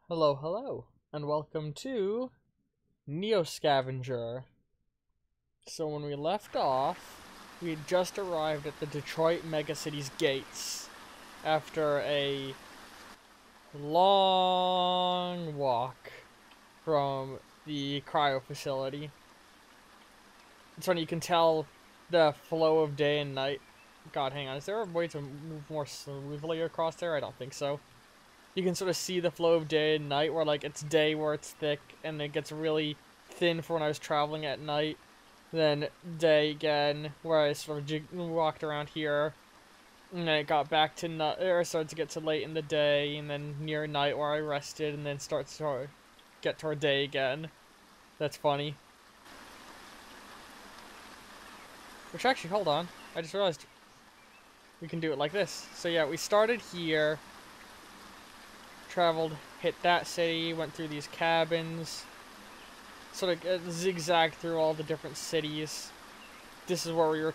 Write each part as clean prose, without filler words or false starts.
Hello, hello, and welcome to Scavenger. So when we left off, we had just arrived at the Detroit Megacity's gates after a long walk from the cryo facility. It's funny, you can tell the flow of day and night. God, hang on, is there a way to move more smoothly across there? I don't think so. You can sort of see the flow of day and night, where like it's day where it's thick and it gets really thin for when I was traveling at night, then day again where I sort of walked around here, and then it got back to started to get to late in the day, and then near night where I rested, and then starts to get toward day again. That's funny. Which actually, hold on, I just realized we can do it like this. So yeah, we started here. Traveled, hit that city, went through these cabins, sort of zigzagged through all the different cities. This is where we were,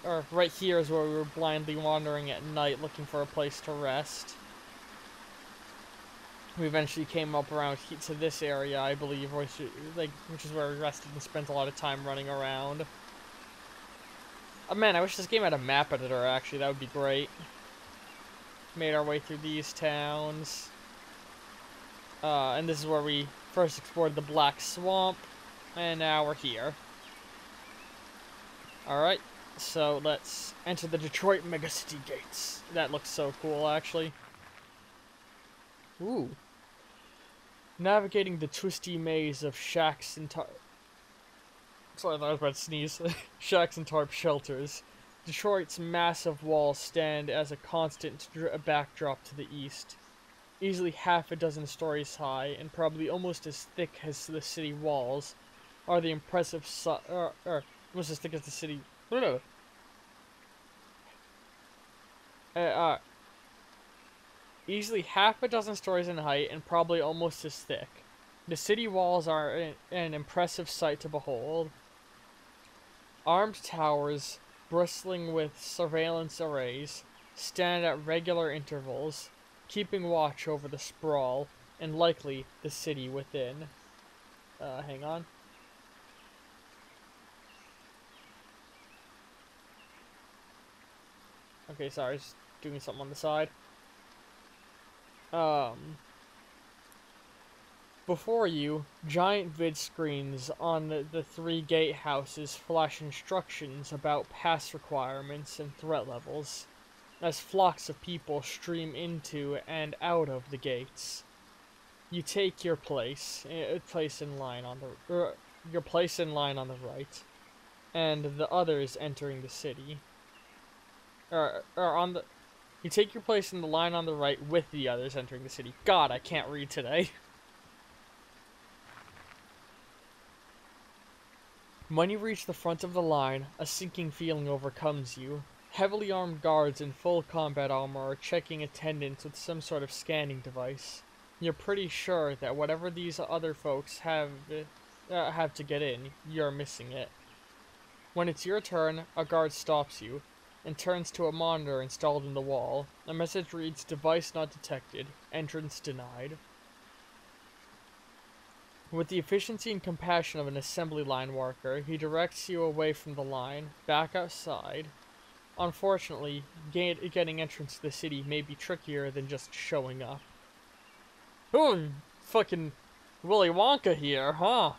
or right here is where we were blindly wandering at night looking for a place to rest. We eventually came up around to this area, I believe, which is where we rested and spent a lot of time running around. Oh man, I wish this game had a map editor, actually, that would be great. Made our way through these towns. And this is where we first explored the Black Swamp, and now we're here. Alright, so let's enter the Detroit Megacity gates. That looks so cool, actually. Ooh. Navigating the twisty maze of shacks and sorry, I thought I was about to sneeze. Shacks and tarp shelters. Detroit's massive walls stand as a constant backdrop to the east. Easily half a dozen stories high, and probably almost as thick as the city walls, are the impressive almost as thick as the city. Easily half a dozen stories in height, and probably almost as thick. The city walls are an impressive sight to behold. Armed towers, bristling with surveillance arrays, stand at regular intervals, keeping watch over the sprawl, and likely the city within. Hang on. Okay, sorry, just doing something on the side. Before you, giant vid screens on the three gatehouses flash instructions about pass requirements and threat levels, as flocks of people stream into and out of the gates. You take your place in line on the right, and the others entering the city. You take your place in the line on the right with the others entering the city. God, I can't read today. When you reach the front of the line, a sinking feeling overcomes you. Heavily armed guards in full combat armor are checking attendance with some sort of scanning device. You're pretty sure that whatever these other folks have to get in, you're missing it. When it's your turn, a guard stops you and turns to a monitor installed in the wall. A message reads, "Device not detected. Entrance denied." With the efficiency and compassion of an assembly line worker, he directs you away from the line, back outside. Unfortunately, getting entrance to the city may be trickier than just showing up. Ooh, fucking Willy Wonka here, huh?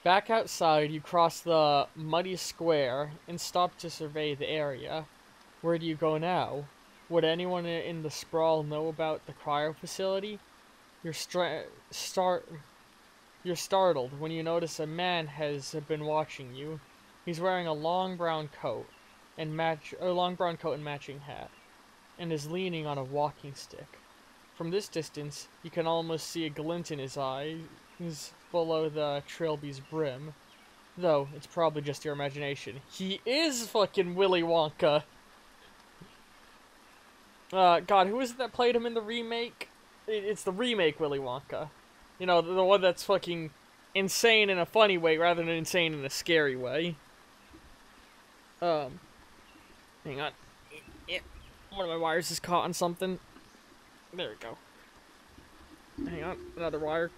Back outside, you cross the muddy square and stop to survey the area. Where do you go now? Would anyone in the sprawl know about the cryo facility? You're startled when you notice a man has been watching you. He's wearing a long brown coat and matching hat, and is leaning on a walking stick. From this distance, you can almost see a glint in his eyes below the trilby's brim. Though, it's probably just your imagination. He is fucking Willy Wonka! God, who is it that played him in the remake? It's the remake Willy Wonka. You know, the one that's fucking insane in a funny way rather than insane in a scary way. Hang on. One of my wires is caught on something. There we go. Hang on, another wire.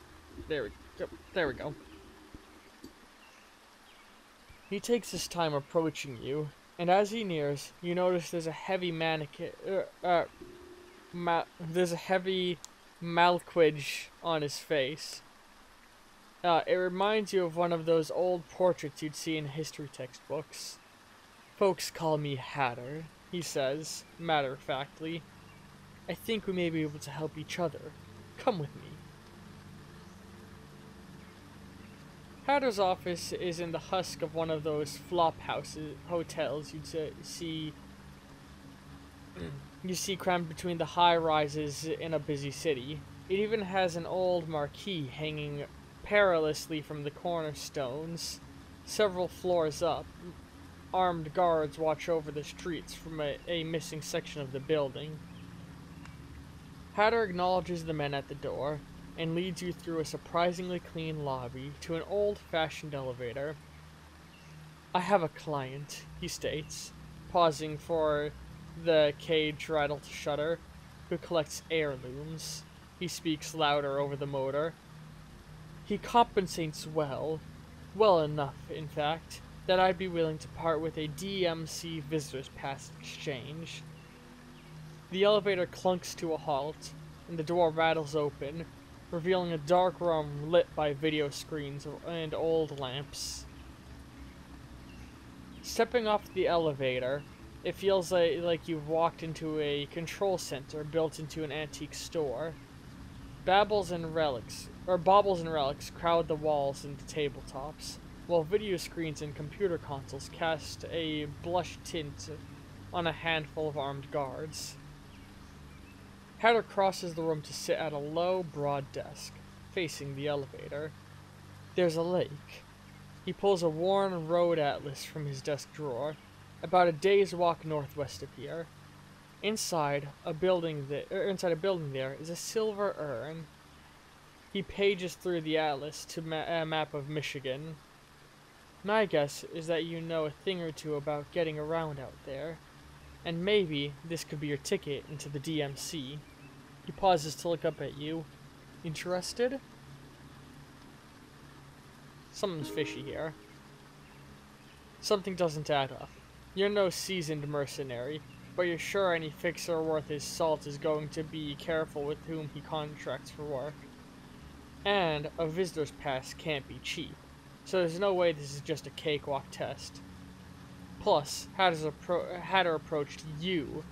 There we go. There we go. He takes his time approaching you, and as he nears, you notice there's a heavy mannequin. There's a heavy malquage on his face. It reminds you of one of those old portraits you'd see in history textbooks. Folks call me Hatter, he says, matter-of-factly. I think we may be able to help each other. Come with me. Hatter's office is in the husk of one of those flop hotels you see crammed between the high rises in a busy city. It even has an old marquee hanging perilously from the cornerstones. Several floors up, armed guards watch over the streets from a missing section of the building. Hatter acknowledges the men at the door and leads you through a surprisingly clean lobby to an old-fashioned elevator. I have a client, he states, pausing for the cage rattle to shutter, who collects heirlooms. He speaks louder over the motor. He compensates well enough, in fact, that I'd be willing to part with a DMC visitor's pass exchange. The elevator clunks to a halt, and the door rattles open, revealing a dark room lit by video screens and old lamps. Stepping off the elevator, it feels like you've walked into a control center built into an antique store. Baubles and relics crowd the walls and the tabletops, while video screens and computer consoles cast a blush tint on a handful of armed guards. Hatter crosses the room to sit at a low, broad desk, facing the elevator. There's a lake. He pulls a worn road atlas from his desk drawer, about a day's walk northwest of here. Inside a building there is a silver urn. He pages through the atlas to a map of Michigan. My guess is that you know a thing or two about getting around out there, and maybe this could be your ticket into the DMC. He pauses to look up at you. Interested? Something's fishy here. Something doesn't add up. You're no seasoned mercenary, but you're sure any fixer worth his salt is going to be careful with whom he contracts for work. And a visitor's pass can't be cheap, so there's no way this is just a cakewalk test. Plus, Hatter approached you.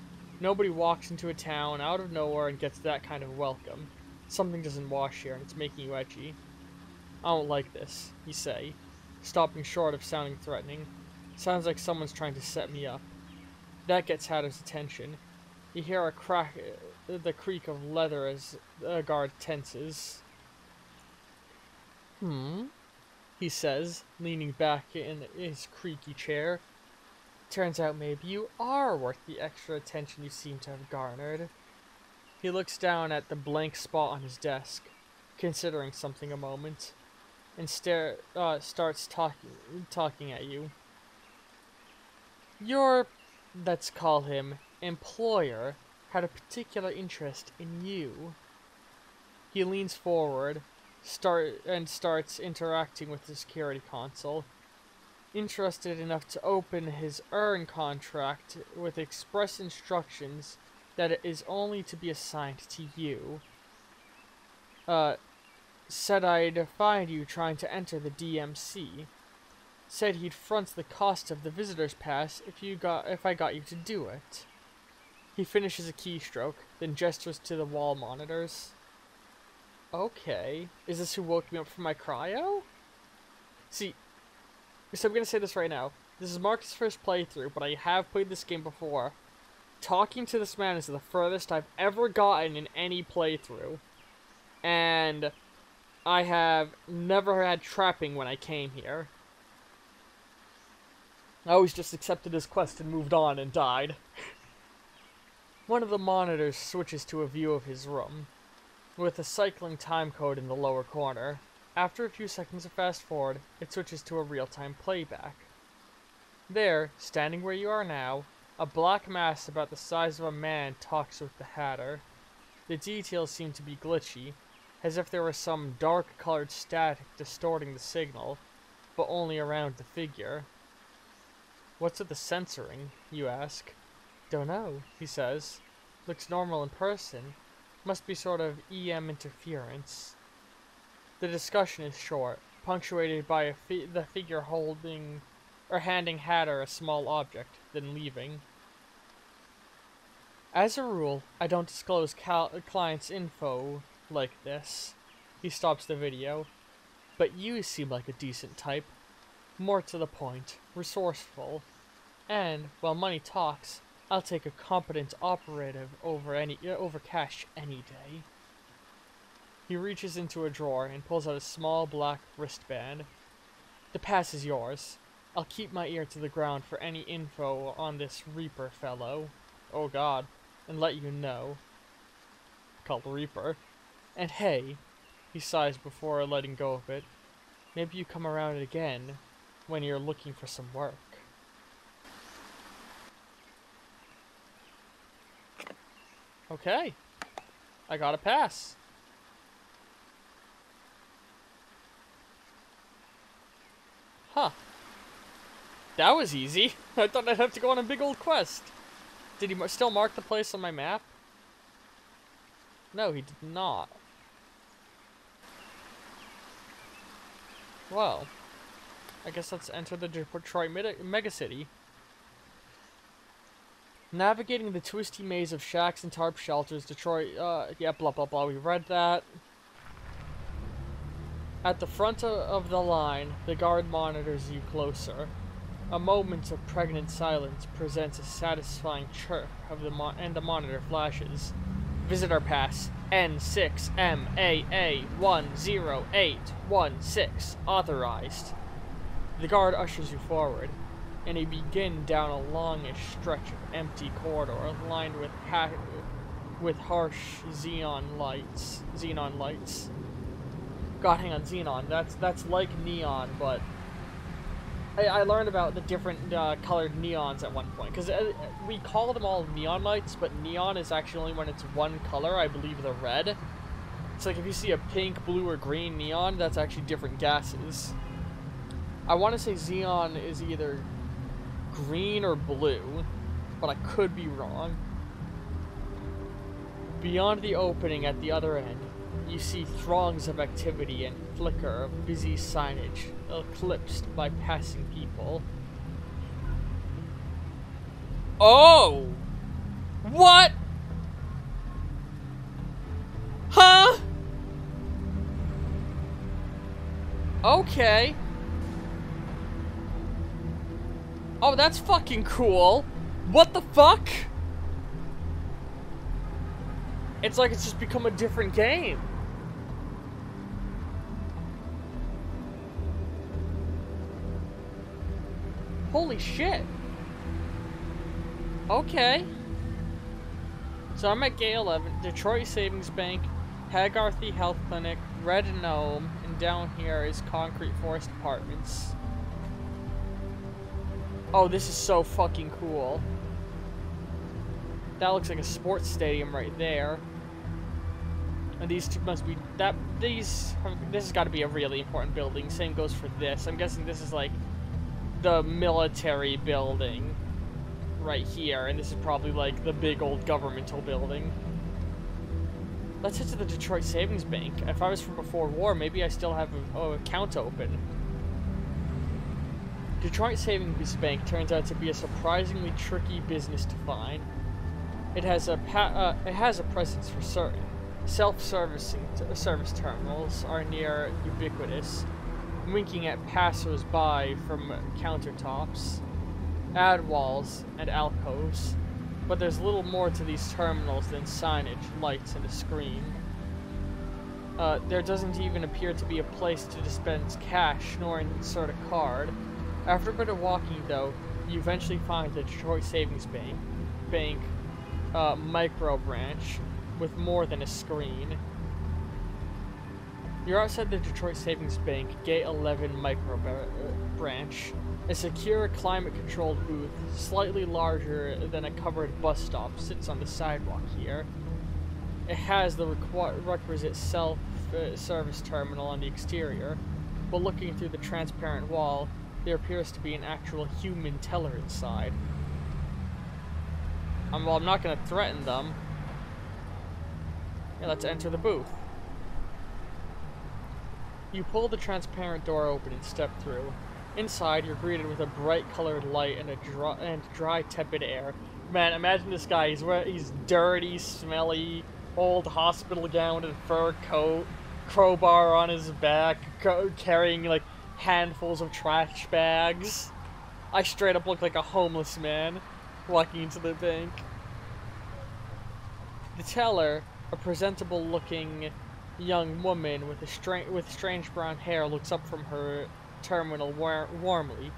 Nobody walks into a town out of nowhere and gets that kind of welcome. Something doesn't wash here, and it's making you edgy. I don't like this, you say, stopping short of sounding threatening. Sounds like someone's trying to set me up. That gets Hatter's attention. You hear the creak of leather as a guard tenses. He says, leaning back in his creaky chair. Turns out maybe you are worth the extra attention you seem to have garnered. He looks down at the blank spot on his desk, considering something a moment, and starts talking at you. Your, let's call him, employer had a particular interest in you. He leans forward, starts interacting with the security console, interested enough to open his urn contract with express instructions that it is only to be assigned to you. Said I'd find you trying to enter the DMC. Said he'd front the cost of the visitor's pass if I got you to do it. He finishes a keystroke, then gestures to the wall monitors. Okay, is this who woke me up from my cryo? See, so I'm gonna say this right now. This is Mark's first playthrough, but I have played this game before. Talking to this man is the furthest I've ever gotten in any playthrough. And I have never had trapping when I came here. I always just accepted his quest and moved on and died. One of the monitors switches to a view of his room, with a cycling time code in the lower corner. After a few seconds of fast forward, it switches to a real-time playback. There, standing where you are now, A black mass about the size of a man talks with the Hatter. The details seem to be glitchy, as if there was some dark-colored static distorting the signal, but only around the figure. What's with the censoring, you ask? Don't know, he says. Looks normal in person. Must be sort of EM interference. The discussion is short, punctuated by the figure holding or handing Hatter a small object, then leaving. As a rule, I don't disclose clients' info like this. He stops the video. But you seem like a decent type. More to the point, resourceful. And, while money talks, I'll take a competent operative over cash any day. He reaches into a drawer and pulls out a small black wristband. The pass is yours. I'll keep my ear to the ground for any info on this Reaper fellow. Oh god. And let you know. Called Reaper. And hey, he sighs before letting go of it, maybe you come around again when you're looking for some work. Okay. I got a pass. Huh. That was easy. I thought I'd have to go on a big old quest. Did he still mark the place on my map? No, he did not. Well, I guess let's enter the Detroit Megacity. Navigating the twisty maze of shacks and tarp shelters, Detroit, yeah, blah blah blah, we read that. At the front of the line, the guard monitors you closer. A moment of pregnant silence presents a satisfying chirp of and the monitor flashes. Visitor pass N6MAA10816 authorized. The guard ushers you forward, and you begin down a longish stretch of empty corridor lined with harsh xenon lights. God, hang on, xenon. That's like neon, but I learned about the different colored neons at one point, because we call them all neon lights, but neon is actually only when it's one color, I believe the red. It's like if you see a pink, blue, or green neon, that's actually different gases. I want to say xenon is either green or blue, but I could be wrong. Beyond the opening at the other end, you see throngs of activity and flicker of busy signage, eclipsed by passing people. Oh! What? Huh? Okay. Oh, that's fucking cool. What the fuck? It's like it's just become a different game. Holy shit. Okay. So I'm at Gate 11, Detroit Savings Bank, Hagarthy Health Clinic, Red Gnome, and down here is Concrete Forest Apartments. Oh, this is so fucking cool. That looks like a sports stadium right there. And these two must be this has got to be a really important building. Same goes for this. I'm guessing this is like the military building right here, and this is probably like the big old governmental building. Let's head to the Detroit Savings Bank. If I was from before war, maybe I still have an account open. Detroit Savings Bank turns out to be a surprisingly tricky business to find. It has a presence for certain. Self-service terminals are near ubiquitous, winking at passers-by from countertops, ad walls, and alcoves. But there's little more to these terminals than signage, lights, and a screen. There doesn't even appear to be a place to dispense cash nor insert a card. After a bit of walking, though, you eventually find the Detroit Savings Bank micro branch with more than a screen. You're outside the Detroit Savings Bank Gate 11 micro branch. A secure, climate-controlled booth, slightly larger than a covered bus stop, sits on the sidewalk here. It has the requisite self-service terminal on the exterior, but looking through the transparent wall, there appears to be an actual human teller inside. Well, I'm not going to threaten them. Yeah, let's enter the booth. You pull the transparent door open and step through. Inside, you're greeted with a bright-colored light and dry, tepid air. Man, imagine this guy. He's dirty, smelly, old hospital gown and fur coat, crowbar on his back, carrying like handfuls of trash bags. I straight up look like a homeless man walking into the bank. The teller, a presentable-looking young woman with strange brown hair, looks up from her terminal warmly.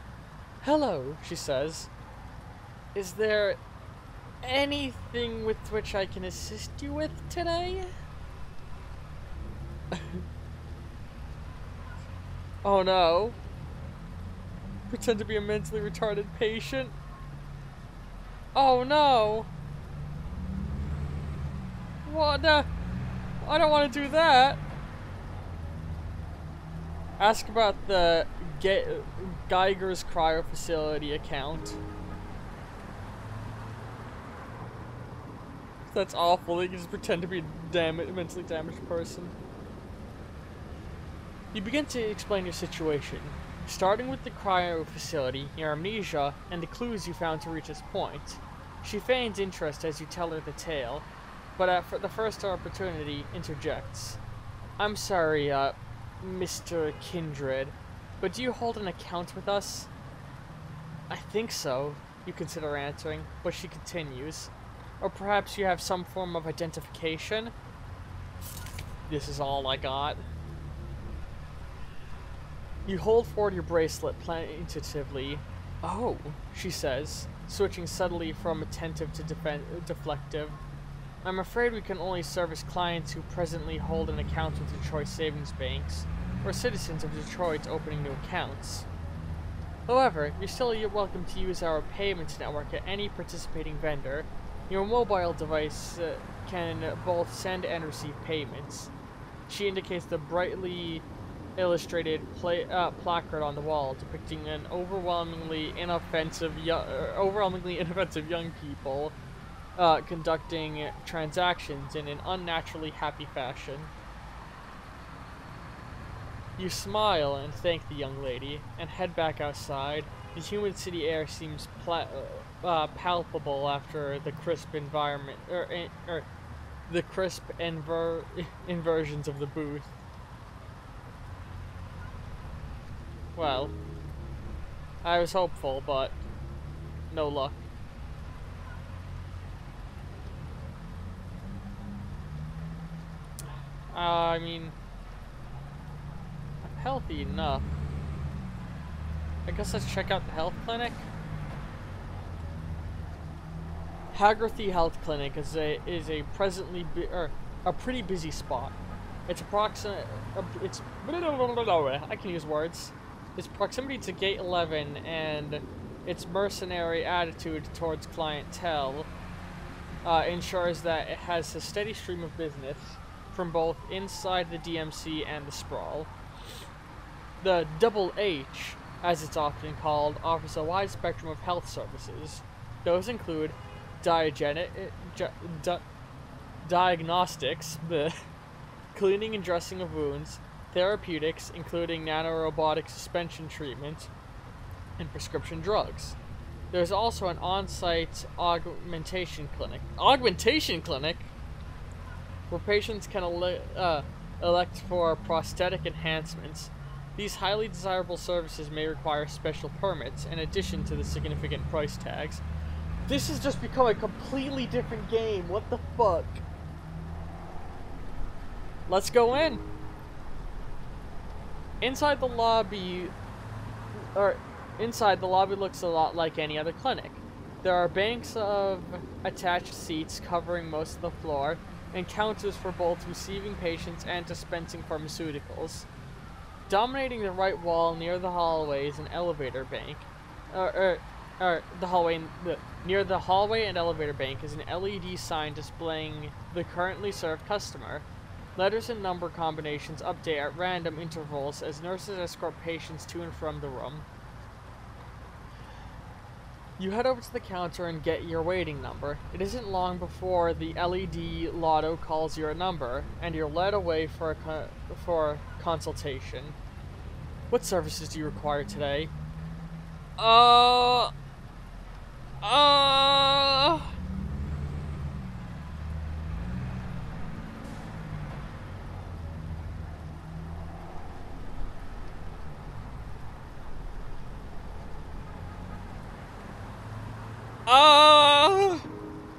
"Hello," she says. "Is there anything with which I can assist you with today?" Oh no. Pretend to be a mentally retarded patient. Oh no. What the? I don't want to do that. Ask about the Geiger's cryo facility account. That's awful. They can just pretend to be a mentally damaged person. You begin to explain your situation, starting with the cryo facility, your amnesia, and the clues you found to reach this point. She feigns interest as you tell her the tale, but at the first opportunity, interjects. "I'm sorry, Mr. Kindred, but do you hold an account with us?" "I think so," you consider answering, but she continues. "Or perhaps you have some form of identification?" "This is all I got." You hold forward your bracelet plaintively. "Oh," she says, switching subtly from attentive to deflective. "I'm afraid we can only service clients who presently hold an account with Detroit savings banks, or citizens of Detroit opening new accounts. However, you're still welcome to use our payment network at any participating vendor. Your mobile device can both send and receive payments." She indicates the brightly illustrated placard on the wall depicting an overwhelmingly inoffensive young people conducting transactions in an unnaturally happy fashion. You smile and thank the young lady, and head back outside. The humid city air seems palpable after the crisp environment, the crisp inversions of the booth. Well, I was hopeful, but no luck. I mean, I'm healthy enough. I guess let's check out the health clinic. Hagerthy Health Clinic is a presently a pretty busy spot. Its I can use words. Its proximity to Gate 11 and its mercenary attitude towards clientele ensures that it has a steady stream of business from both inside the DMC and the sprawl. The Double H, as it's often called, offers a wide spectrum of health services. Those include diagnostics, cleaning and dressing of wounds, therapeutics, including nanorobotic suspension treatment, and prescription drugs. There's also an on-site augmentation clinic. Augmentation clinic? Where patients can elect for prosthetic enhancements. These highly desirable services may require special permits, in addition to the significant price tags. This has just become a completely different game. What the fuck? Let's go in. Inside the lobby looks a lot like any other clinic. There are banks of attached seats covering most of the floor, and counters for both receiving patients and dispensing pharmaceuticals. Dominating the right wall near the hallway is an elevator bank, the hallway near the hallway and elevator bank is an LED sign displaying the currently served customer. Letters and number combinations update at random intervals as nurses escort patients to and from the room. You head over to the counter and get your waiting number. It isn't long before the LED lotto calls your number, and you're led away for a consultation. What services do you require today? Uh...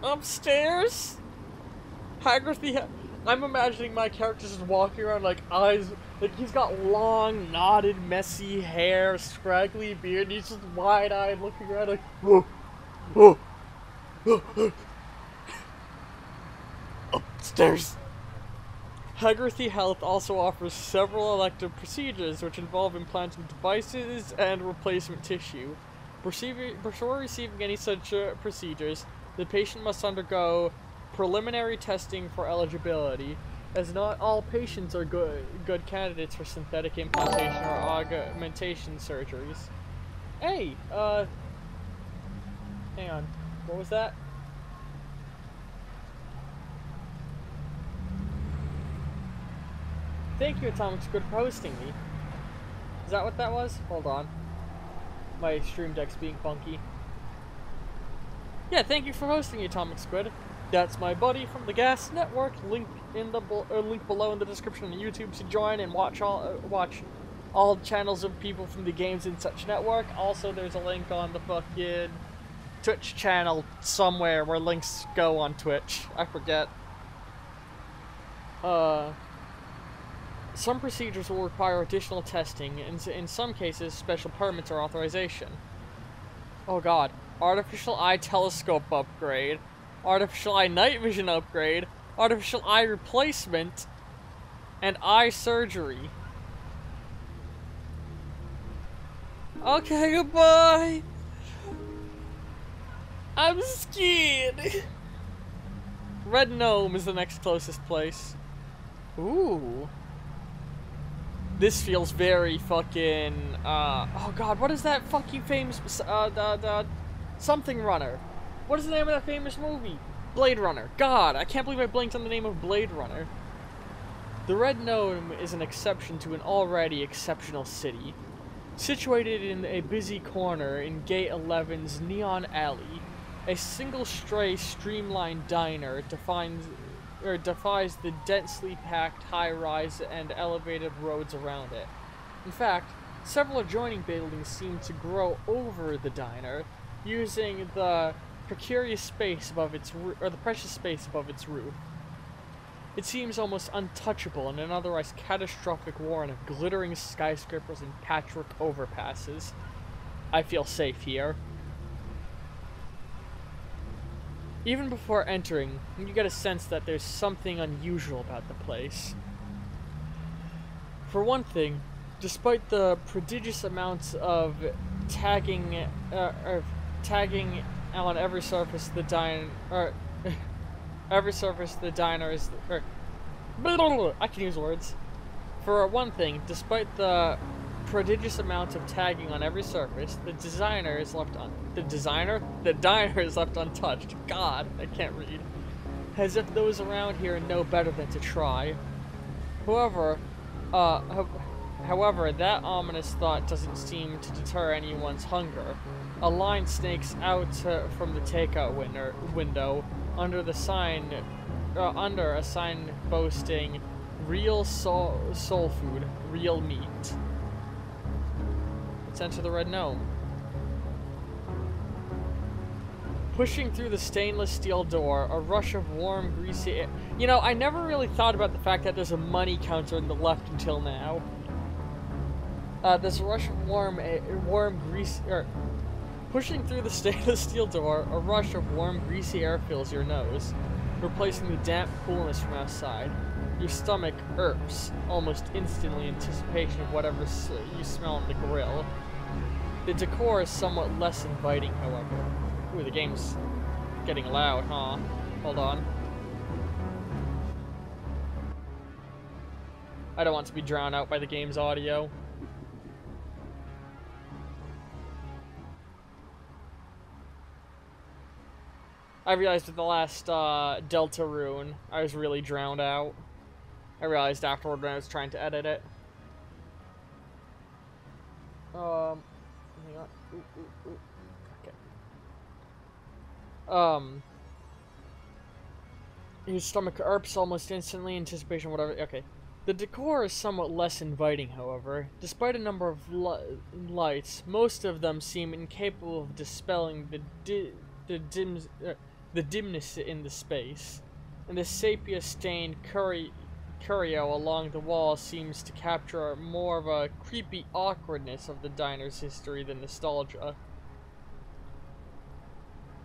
Upstairs? Haggerty, I'm imagining my character just walking around like eyes, like he's got long, knotted, messy hair, scraggly beard, and he's just wide-eyed looking around like, whoa, whoa, whoa. Upstairs. Haggerty Health also offers several elective procedures which involve implanting devices and replacement tissue. Before receiving any such procedures, the patient must undergo preliminary testing for eligibility, as not all patients are good candidates for synthetic implantation or augmentation surgeries. Hey, hang on. What was that? Thank you, Atomic Squid, for hosting me. Is that what that was? Hold on. My stream deck's being funky. Yeah, thank you for hosting me, Atomic Squid. That's my buddy from the Gas Network. Link in the link below in the description on YouTube to join and watch all channels of people from the Games and Such network. Also, there's a link on the fucking Twitch channel somewhere where links go on Twitch. I forget. Some procedures will require additional testing, and in some cases, special permits or authorization. Oh god. Artificial eye telescope upgrade. Artificial eye night vision upgrade. Artificial eye replacement. And eye surgery. Okay, goodbye. I'm scared. Red Gnome is the next closest place. Ooh. This feels very fucking, oh god, what is that fucking famous, something runner? What is the name of that famous movie? Blade Runner. God, I can't believe I blanked on the name of Blade Runner. The Red Gnome is an exception to an already exceptional city. Situated in a busy corner in Gate 11's Neon Alley, a single stray streamlined diner defies the densely packed high-rise and elevated roads around it. In fact, several adjoining buildings seem to grow over the diner, using the precarious space above its the precious space above its roof. It seems almost untouchable in an otherwise catastrophic warren of glittering skyscrapers and patchwork overpasses. I feel safe here. Even before entering, you get a sense that there's something unusual about the place. For one thing, despite the prodigious amounts of tagging on every surface the diner is, I can use words. For one thing, despite the prodigious amount of tagging on every surface, the diner is left untouched. God, I can't read. As if those around here know better than to try. However, that ominous thought doesn't seem to deter anyone's hunger. A line snakes out from the takeout window under a sign boasting "Real soul food, real meat." Let's enter the Red Gnome. Pushing through the stainless steel door, a rush of warm, greasy air. You know, I never really thought about the fact that there's a money counter in the left until now. There's a rush of pushing through the stainless steel door, a rush of warm, greasy air fills your nose, replacing the damp coolness from outside. Your stomach irps almost instantly in anticipation of whatever you smell on the grill. The decor is somewhat less inviting, however. Ooh, the game's getting loud, huh? Hold on. I don't want to be drowned out by the game's audio. I realized with the last Delta Rune, I was really drowned out. I realized afterward when I was trying to edit it. Hang on. Ooh. Okay. Your stomach irps almost instantly, anticipation, whatever. Okay. The decor is somewhat less inviting, however. Despite a number of lights, most of them seem incapable of dispelling the dimness in the space. And the sepia-stained curio along the wall seems to capture more of a creepy awkwardness of the diner's history than nostalgia.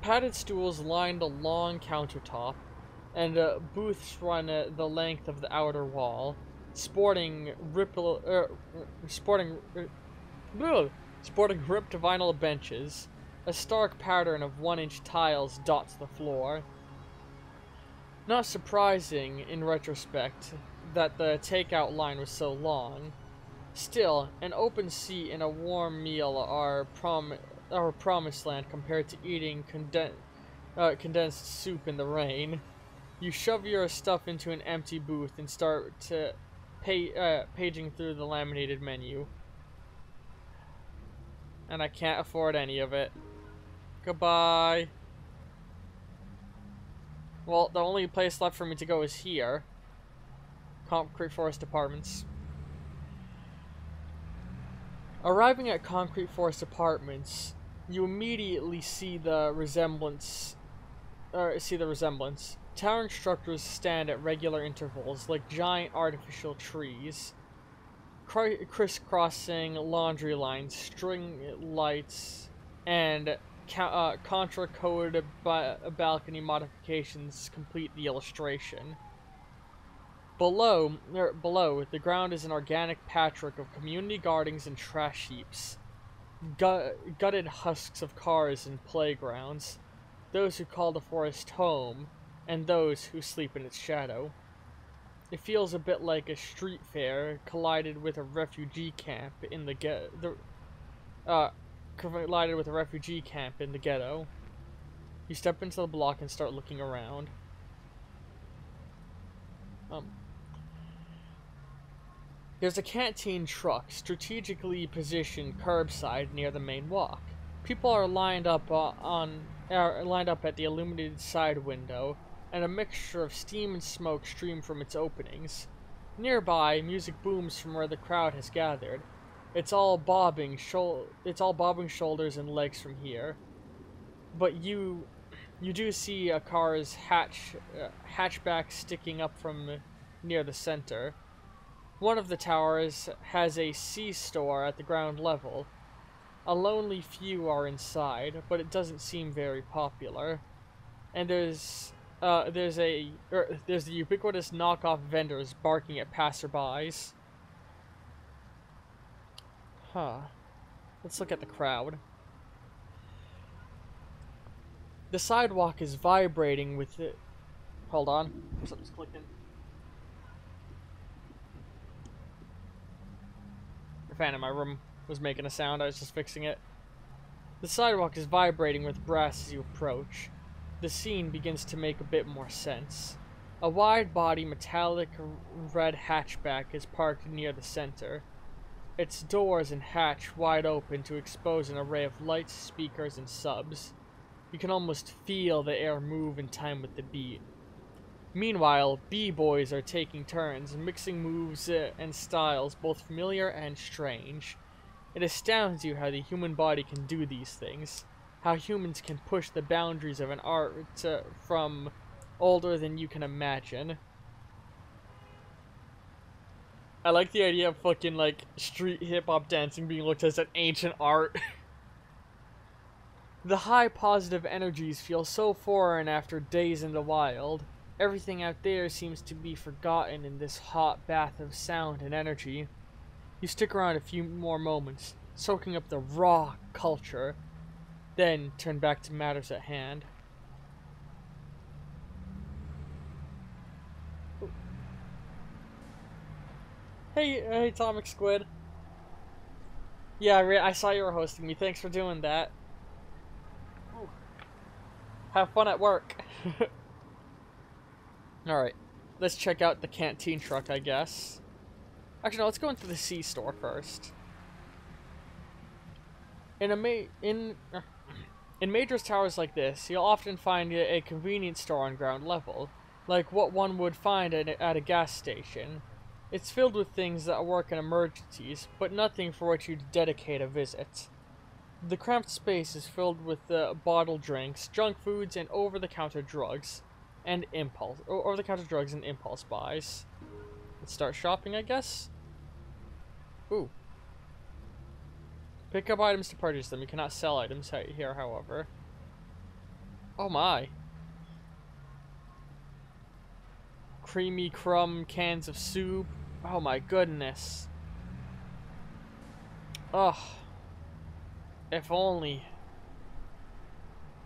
Padded stools line the long countertop, and booths run the length of the outer wall, sporting ripped vinyl benches. A stark pattern of 1-inch tiles dots the floor. Not surprising, in retrospect, that the takeout line was so long. Still, an open seat and a warm meal are promised land compared to eating condensed soup in the rain. You shove your stuff into an empty booth and start to paging through the laminated menu. And I can't afford any of it. Goodbye. Well, the only place left for me to go is here. Concrete Forest Apartments. Arriving at Concrete Forest Apartments, you immediately see the resemblance. Tower structures stand at regular intervals, like giant artificial trees. Crisscrossing laundry lines, string lights, and Contra Code balcony modifications complete the illustration. Below, the ground is an organic patchwork of community gardens and trash heaps. Gutted husks of cars and playgrounds. Those who call the forest home, and those who sleep in its shadow. It feels a bit like a street fair collided with a refugee camp in the ghetto. You step into the block and start looking around. There's a canteen truck strategically positioned curbside near the main walk. People are lined up at the illuminated side window, and a mixture of steam and smoke stream from its openings. Nearby, music booms from where the crowd has gathered. It's all bobbing shoulders and legs from here. But you do see a car's hatchback sticking up from near the center. One of the towers has a C-store at the ground level. A lonely few are inside, but it doesn't seem very popular. And there's the ubiquitous knockoff vendors barking at passerbys. Huh. Let's look at the crowd. The sidewalk is vibrating with it. Hold on. Something's clicking. The fan in my room was making a sound. I was just fixing it. The sidewalk is vibrating with brass as you approach. The scene begins to make a bit more sense. A wide-body metallic red hatchback is parked near the center. Its doors and hatch wide open to expose an array of lights, speakers, and subs. You can almost feel the air move in time with the beat. Meanwhile, b-boys are taking turns, mixing moves and styles both familiar and strange. It astounds you how the human body can do these things. How humans can push the boundaries of an art from older than you can imagine. I like the idea of fucking, like, street hip-hop dancing being looked at as an ancient art. The high positive energies feel so foreign after days in the wild. Everything out there seems to be forgotten in this hot bath of sound and energy. You stick around a few more moments, soaking up the raw culture, then turn back to matters at hand. Hey, Atomic Squid. Yeah, I saw you were hosting me. Thanks for doing that. Ooh. Have fun at work. Alright, let's check out the canteen truck, I guess. Actually, no, let's go into the C-store first. In major towers like this, you'll often find a convenience store on ground level, like what one would find at a gas station. It's filled with things that work in emergencies, but nothing for which you'd dedicate a visit. The cramped space is filled with bottled drinks, junk foods, and over-the-counter drugs, and impulse buys. Let's start shopping, I guess. Ooh. Pick up items to purchase them. You cannot sell items here, however. Oh my. Creamy crumb cans of soup. Oh my goodness. Ugh. If only.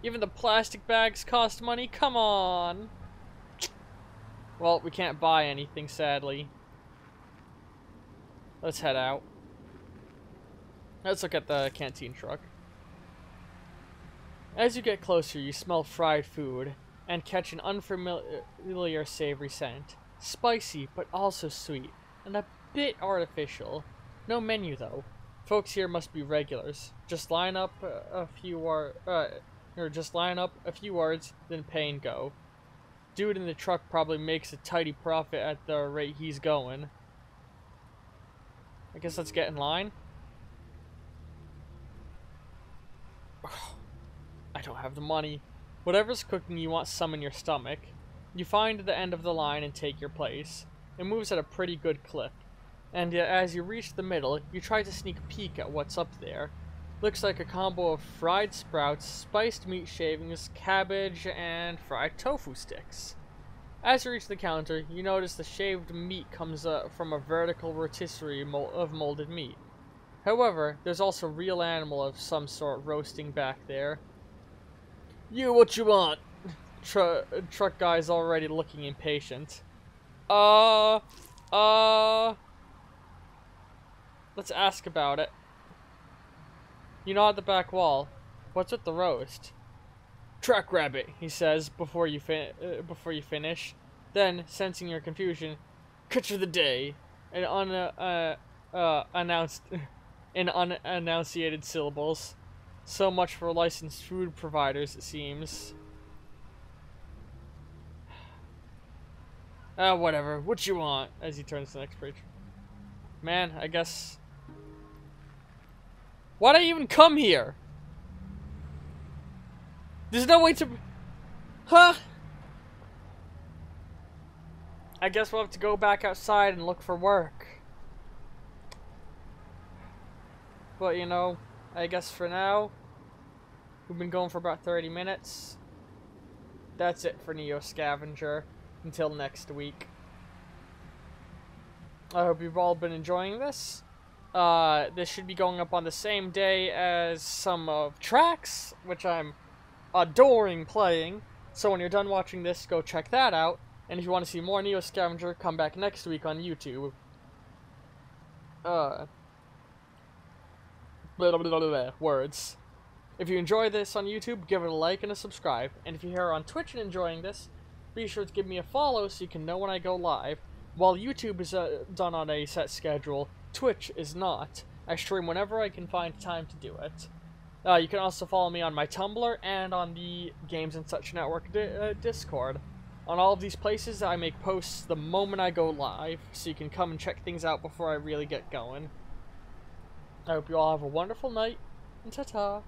Even the plastic bags cost money? Come on. Well, we can't buy anything, sadly. Let's head out. Let's look at the canteen truck. As you get closer, you smell fried food and catch an unfamiliar savory scent. Spicy, but also sweet, and a bit artificial. No menu, though. Folks here must be regulars. Just line up a few words, then pay and go. Dude in the truck probably makes a tidy profit at the rate he's going. I guess let's get in line. I don't have the money. Whatever's cooking you want some in your stomach. You find the end of the line and take your place. It moves at a pretty good clip. And as you reach the middle, you try to sneak a peek at what's up there. Looks like a combo of fried sprouts, spiced meat shavings, cabbage, and fried tofu sticks. As you reach the counter, you notice the shaved meat comes from a vertical rotisserie of molded meat. However, there's also a real animal of some sort roasting back there. You, what you want? Truck guy's already looking impatient. Let's ask about it. You nod the back wall. What's with the roast? Truck rabbit, he says before you finish. Then, sensing your confusion, catch of the day, in unenunciated syllables. So much for licensed food providers, it seems. Whatever. What you want? As he turns to the next page. Man, I guess. Why'd I even come here? There's no way to. Huh? I guess we'll have to go back outside and look for work. But you know, I guess for now, we've been going for about 30 minutes. That's it for Neo Scavenger. Until next week. I hope you've all been enjoying this. This should be going up on the same day as some of Tracks, which I'm adoring playing. So when you're done watching this, go check that out. And if you want to see more Neo Scavenger, come back next week on YouTube. Words. If you enjoy this on YouTube, give it a like and a subscribe. And if you're here on Twitch and enjoying this, be sure to give me a follow so you can know when I go live. While YouTube is done on a set schedule, Twitch is not. I stream whenever I can find time to do it. You can also follow me on my Tumblr and on the Games and Such Network Discord. On all of these places, I make posts the moment I go live, so you can come and check things out before I really get going. I hope you all have a wonderful night, and ta-ta!